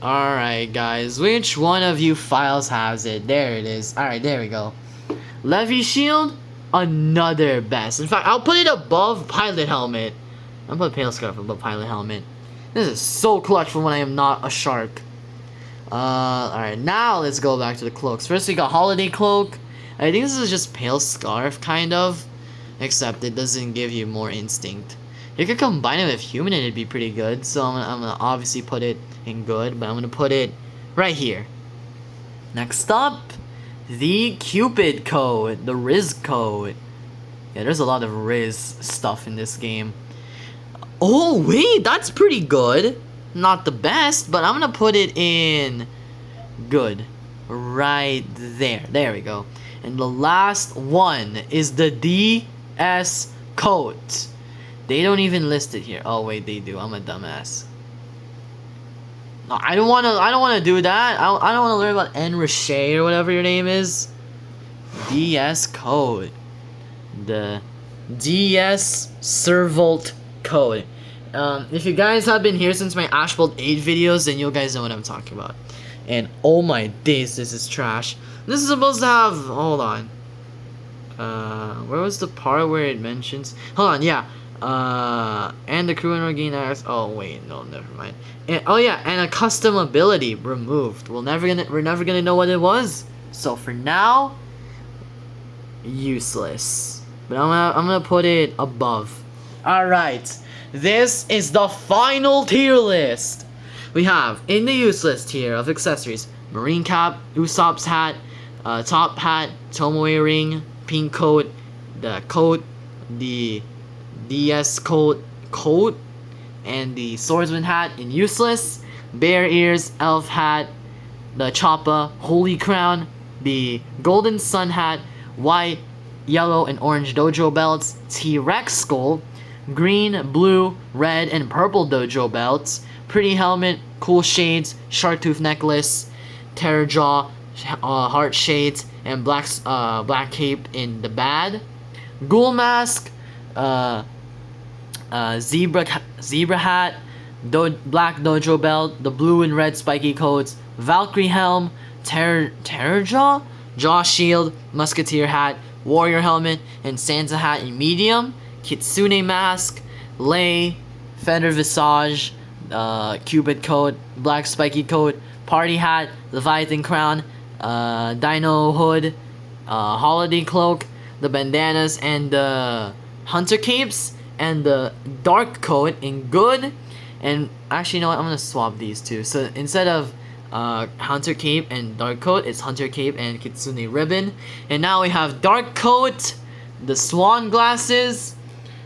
S1: Alright, guys, which one of you files has it? There it is. Alright, there we go. Levy Shield, another best. In fact, I'll put it above Pilot Helmet. I'll put Pale Scarf above Pilot Helmet. This is so clutch for when I am not a shark. Alright, now let's go back to the cloaks. First we got Holiday Cloak. I think this is just Pale Scarf, kind of. Except it doesn't give you more instinct. You could combine it with Human and it'd be pretty good. So I'm gonna obviously put it in good, but I'm gonna put it right here. Next up, the Cupid code, the Riz code. Yeah, there's a lot of Riz stuff in this game. Oh wait, that's pretty good. Not the best, but I'm gonna put it in good. Right there. There we go. And the last one is the DS coat. They don't even list it here. Oh wait, they do. I'm a dumbass. No, I don't wanna do that. I don't wanna learn about Enriche or whatever your name is. DS code. The DS Servolt code. If you guys have been here since my Ashbolt 8 videos, then you guys know what I'm talking about. And oh my days, this is trash. This is supposed to have, hold on. Where was the part where it mentions? Hold on, yeah. And the crew and regain access. Oh wait, no, never mind. And, oh yeah, and a custom ability removed. We're never gonna know what it was. So for now, useless. But I'm gonna put it above. All right, this is the final tier list. We have in the useless tier of accessories: marine cap, Usopp's hat, top hat, Tomoe ring, pink coat, the coat, the DS coat, and the swordsman hat in useless, bear ears, elf hat, the choppa, holy crown, the golden sun hat, white, yellow, and orange dojo belts, T-Rex skull, green, blue, red, and purple dojo belts, pretty helmet, cool shades, shark tooth necklace, terror jaw, heart shades, and black cape in the bad, ghoul mask, zebra hat, black dojo belt, the blue and red spiky coats, Valkyrie helm, terror jaw shield, musketeer hat, warrior helmet, and Santa hat in medium, kitsune mask, lei, feather visage, cupid coat, black spiky coat, party hat, leviathan crown, dino hood, holiday cloak, the bandanas, and the hunter capes, and the dark coat in good. And actually, you know what, I'm gonna swap these two. So instead of hunter cape and dark coat, it's hunter cape and kitsune ribbon. And now we have dark coat, the swan glasses,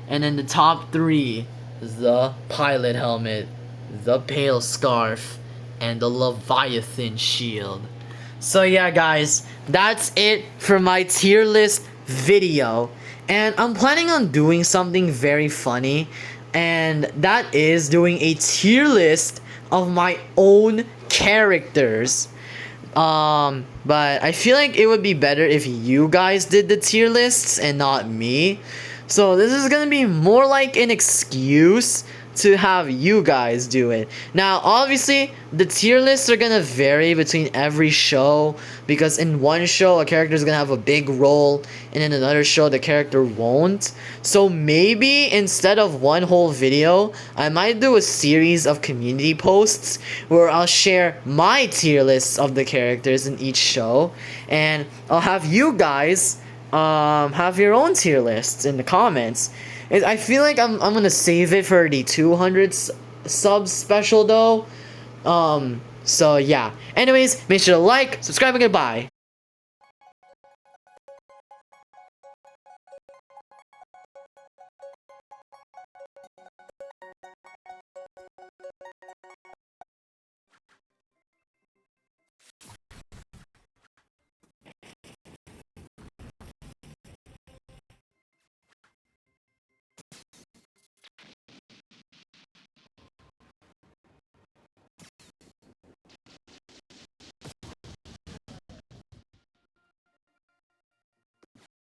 S1: and then the top three is the pilot helmet, the pale scarf, and the leviathan shield. So yeah, guys, that's it for my tier list video. And I'm planning on doing something very funny, and that is doing a tier list of my own characters. But I feel like it would be better if you guys did the tier lists and not me. So this is gonna be more like an excuse to have you guys do it. Now, obviously, the tier lists are gonna vary between every show, because in one show, a character is gonna have a big role, and in another show, the character won't. So maybe instead of one whole video, I might do a series of community posts where I'll share my tier lists of the characters in each show, and I'll have you guys have your own tier lists in the comments. I feel like I'm gonna save it for the 200 subs special though. So yeah. Anyways, make sure to like, subscribe, and goodbye.